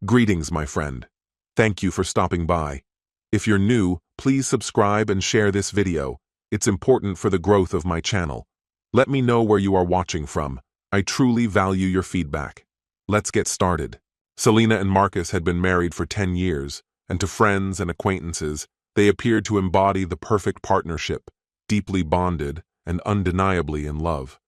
Greetings, my friend. Thank you for stopping by. If you're new, please subscribe and share this video. It's important for the growth of my channel. Let me know where you are watching from. I truly value your feedback. Let's get started. Selena and Marcus had been married for 10 years, and to friends and acquaintances, they appeared to embody the perfect partnership, deeply bonded and undeniably in love.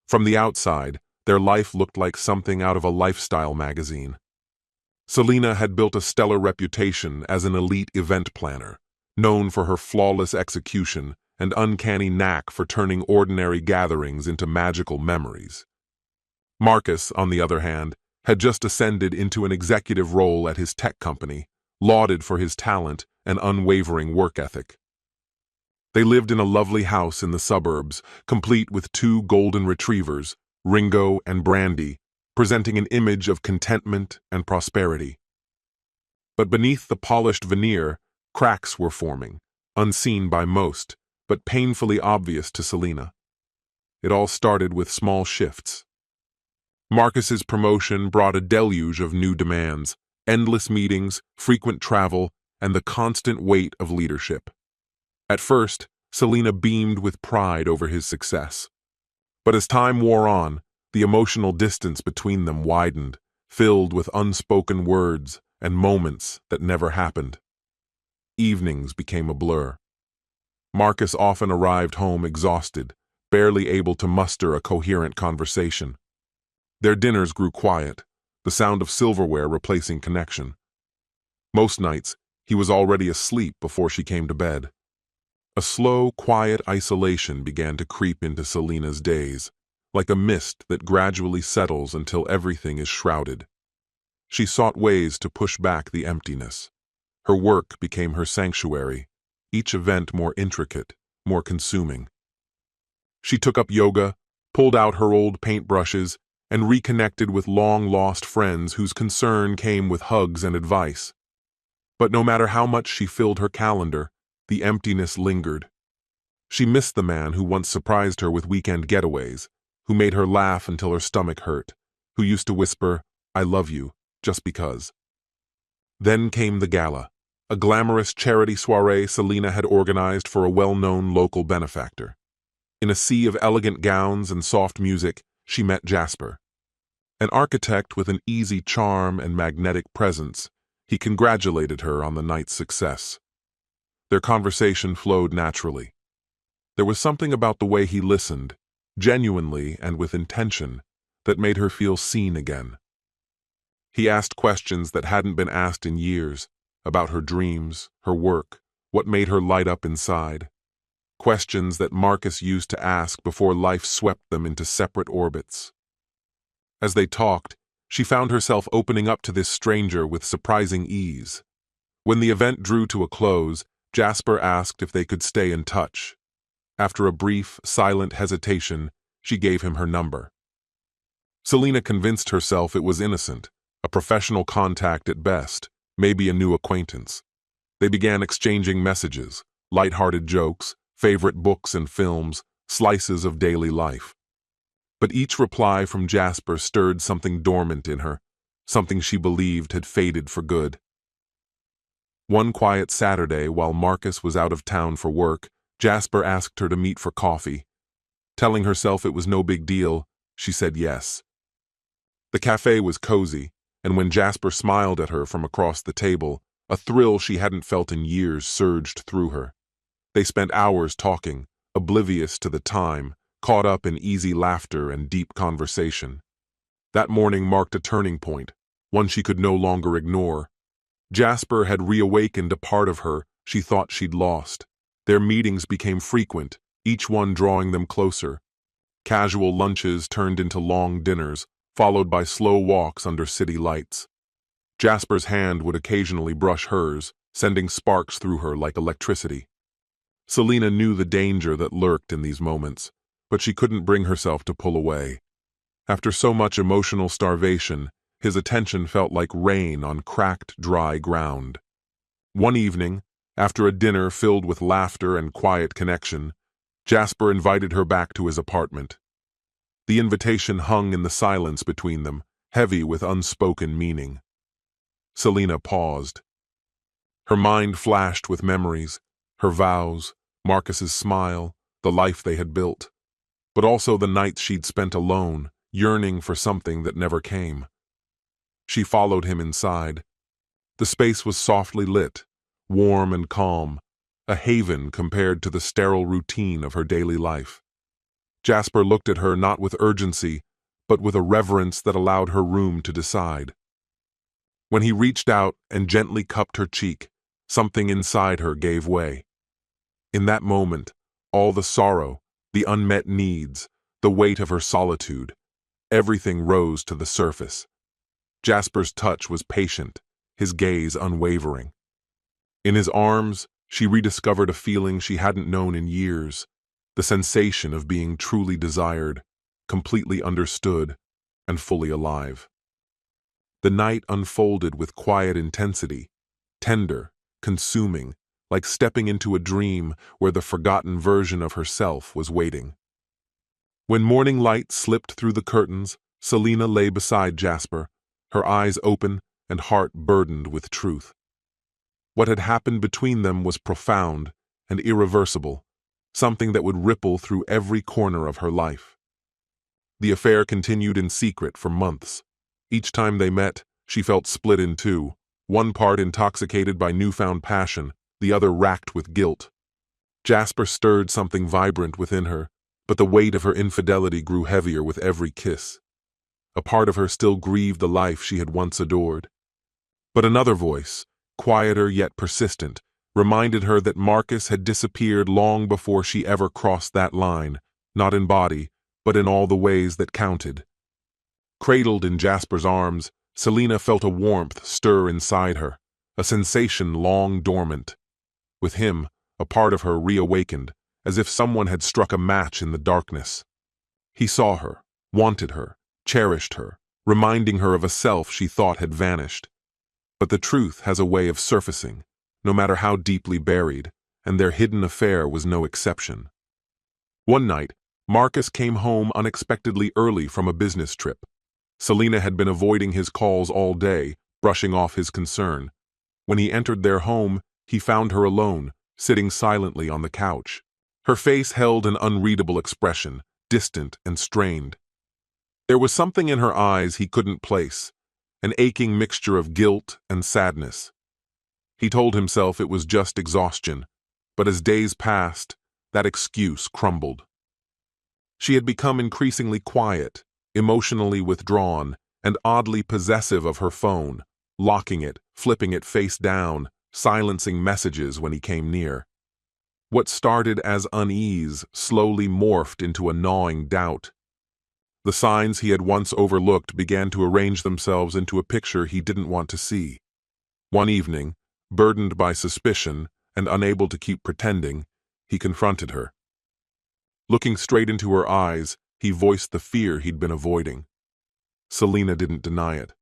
From the outside, their life looked like something out of a lifestyle magazine. Selena had built a stellar reputation as an elite event planner, known for her flawless execution and uncanny knack for turning ordinary gatherings into magical memories. Marcus, on the other hand, had just ascended into an executive role at his tech company, lauded for his talent and unwavering work ethic. They lived in a lovely house in the suburbs, complete with two golden retrievers, Ringo and Brandy, presenting an image of contentment and prosperity. But beneath the polished veneer, cracks were forming, unseen by most, but painfully obvious to Selena. It all started with small shifts. Marcus's promotion brought a deluge of new demands, endless meetings, frequent travel, and the constant weight of leadership. At first, Selena beamed with pride over his success. But as time wore on, the emotional distance between them widened, filled with unspoken words and moments that never happened. Evenings became a blur. Marcus often arrived home exhausted, barely able to muster a coherent conversation. Their dinners grew quiet, the sound of silverware replacing connection. Most nights, he was already asleep before she came to bed. A slow, quiet isolation began to creep into Selena's days, like a mist that gradually settles until everything is shrouded. She sought ways to push back the emptiness. Her work became her sanctuary, each event more intricate, more consuming. She took up yoga, pulled out her old paintbrushes, and reconnected with long-lost friends whose concern came with hugs and advice. But no matter how much she filled her calendar, the emptiness lingered. She missed the man who once surprised her with weekend getaways, who made her laugh until her stomach hurt, who used to whisper, "I love you," just because. Then came the gala, a glamorous charity soiree Selena had organized for a well-known local benefactor. In a sea of elegant gowns and soft music, she met Jasper. An architect with an easy charm and magnetic presence, he congratulated her on the night's success. Their conversation flowed naturally. There was something about the way he listened, genuinely and with intention, that made her feel seen again. He asked questions that hadn't been asked in years, about her dreams, her work, what made her light up inside. Questions that Marcus used to ask before life swept them into separate orbits. As they talked, she found herself opening up to this stranger with surprising ease. When the event drew to a close, Jasper asked if they could stay in touch. After a brief, silent hesitation, she gave him her number. Selena convinced herself it was innocent, a professional contact at best, maybe a new acquaintance. They began exchanging messages, light-hearted jokes, favorite books and films, slices of daily life. But each reply from Jasper stirred something dormant in her, something she believed had faded for good. One quiet Saturday, while Marcus was out of town for work, Jasper asked her to meet for coffee. Telling herself it was no big deal, she said yes. The cafe was cozy, and when Jasper smiled at her from across the table, a thrill she hadn't felt in years surged through her. They spent hours talking, oblivious to the time, caught up in easy laughter and deep conversation. That morning marked a turning point, one she could no longer ignore. Jasper had reawakened a part of her she thought she'd lost. Their meetings became frequent, each one drawing them closer. Casual lunches turned into long dinners, followed by slow walks under city lights. Jasper's hand would occasionally brush hers, sending sparks through her like electricity. Selena knew the danger that lurked in these moments, but she couldn't bring herself to pull away. After so much emotional starvation, his attention felt like rain on cracked, dry ground. One evening, after a dinner filled with laughter and quiet connection, Jasper invited her back to his apartment. The invitation hung in the silence between them, heavy with unspoken meaning. Selina paused. Her mind flashed with memories, her vows, Marcus's smile, the life they had built, but also the nights she'd spent alone, yearning for something that never came. She followed him inside. The space was softly lit, warm and calm, a haven compared to the sterile routine of her daily life. Jasper looked at her not with urgency, but with a reverence that allowed her room to decide. When he reached out and gently cupped her cheek, something inside her gave way. In that moment, all the sorrow, the unmet needs, the weight of her solitude, everything rose to the surface. Jasper's touch was patient, his gaze unwavering. In his arms, she rediscovered a feeling she hadn't known in years, the sensation of being truly desired, completely understood, and fully alive. The night unfolded with quiet intensity, tender, consuming, like stepping into a dream where the forgotten version of herself was waiting. When morning light slipped through the curtains, Selina lay beside Jasper, her eyes open and heart burdened with truth. What had happened between them was profound and irreversible, something that would ripple through every corner of her life. The affair continued in secret for months. Each time they met, she felt split in two, one part intoxicated by newfound passion, the other racked with guilt. Jasper stirred something vibrant within her, but the weight of her infidelity grew heavier with every kiss. A part of her still grieved the life she had once adored. But another voice, quieter yet persistent, reminded her that Marcus had disappeared long before she ever crossed that line, not in body, but in all the ways that counted. Cradled in Jasper's arms, Selina felt a warmth stir inside her, a sensation long dormant. With him, a part of her reawakened, as if someone had struck a match in the darkness. He saw her, wanted her, cherished her, reminding her of a self she thought had vanished. But the truth has a way of surfacing, no matter how deeply buried, and their hidden affair was no exception. One night, Marcus came home unexpectedly early from a business trip. Selina had been avoiding his calls all day, brushing off his concern. When he entered their home, he found her alone, sitting silently on the couch. Her face held an unreadable expression, distant and strained. There was something in her eyes he couldn't place, an aching mixture of guilt and sadness. He told himself it was just exhaustion, but as days passed, that excuse crumbled. She had become increasingly quiet, emotionally withdrawn, and oddly possessive of her phone, locking it, flipping it face down, silencing messages when he came near. What started as unease slowly morphed into a gnawing doubt. The signs he had once overlooked began to arrange themselves into a picture he didn't want to see. One evening, burdened by suspicion and unable to keep pretending, he confronted her. Looking straight into her eyes, he voiced the fear he'd been avoiding. Selina didn't deny it.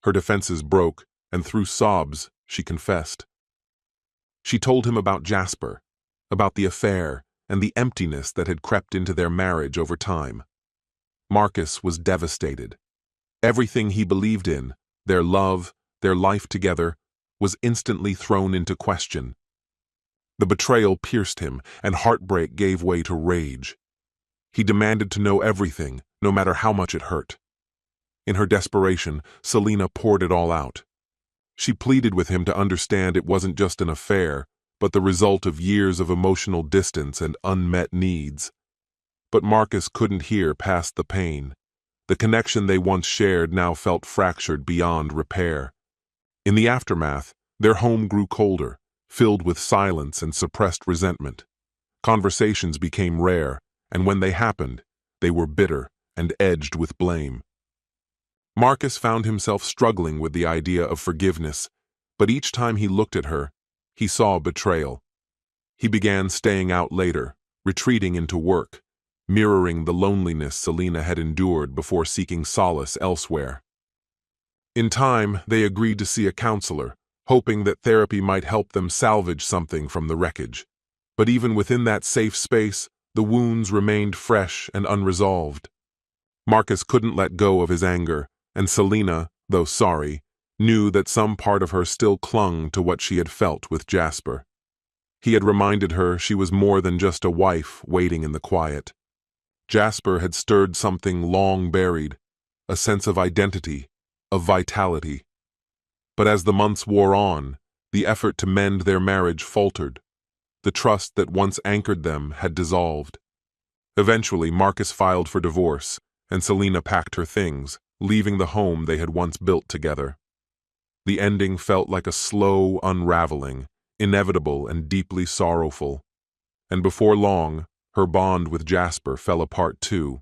Her defenses broke, and through sobs, she confessed. She told him about Jasper, about the affair, and the emptiness that had crept into their marriage over time. Marcus was devastated. Everything he believed in, their love, their life together, was instantly thrown into question. The betrayal pierced him, and heartbreak gave way to rage. He demanded to know everything, no matter how much it hurt. In her desperation, Selina poured it all out. She pleaded with him to understand it wasn't just an affair, but the result of years of emotional distance and unmet needs. But Marcus couldn't hear past the pain. The connection they once shared now felt fractured beyond repair. In the aftermath, their home grew colder, filled with silence and suppressed resentment. Conversations became rare, and when they happened, they were bitter and edged with blame. Marcus found himself struggling with the idea of forgiveness, but each time he looked at her, he saw betrayal. He began staying out later, retreating into work, mirroring the loneliness Selina had endured before seeking solace elsewhere. In time, they agreed to see a counselor, hoping that therapy might help them salvage something from the wreckage. But even within that safe space, the wounds remained fresh and unresolved. Marcus couldn't let go of his anger, and Selina, though sorry, knew that some part of her still clung to what she had felt with Jasper. He had reminded her she was more than just a wife waiting in the quiet. Jasper had stirred something long buried, a sense of identity, of vitality. But as the months wore on, the effort to mend their marriage faltered. The trust that once anchored them had dissolved. Eventually, Marcus filed for divorce, and Selena packed her things, leaving the home they had once built together. The ending felt like a slow unraveling, inevitable and deeply sorrowful. And before long, her bond with Jasper fell apart too.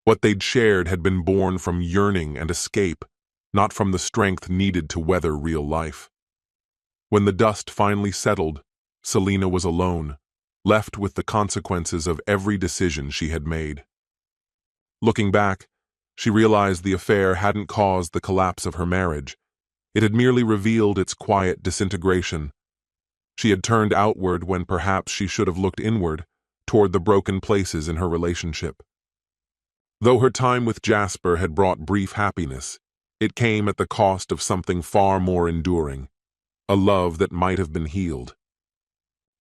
What they'd shared had been born from yearning and escape, not from the strength needed to weather real life. When the dust finally settled, Selena was alone, left with the consequences of every decision she had made. Looking back, she realized the affair hadn't caused the collapse of her marriage. It had merely revealed its quiet disintegration. She had turned outward when perhaps she should have looked inward, toward the broken places in her relationship. Though her time with Jasper had brought brief happiness, it came at the cost of something far more enduring, a love that might have been healed.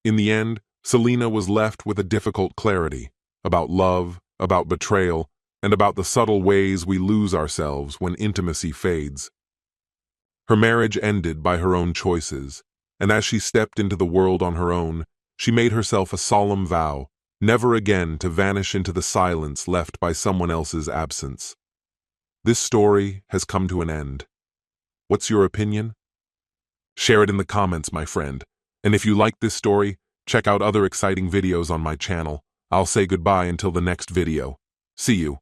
In the end, Selena was left with a difficult clarity about love, about betrayal, and about the subtle ways we lose ourselves when intimacy fades. Her marriage ended by her own choices, and as she stepped into the world on her own, she made herself a solemn vow, never again to vanish into the silence left by someone else's absence. This story has come to an end. What's your opinion? Share it in the comments, my friend. And if you like this story, check out other exciting videos on my channel. I'll say goodbye until the next video. See you.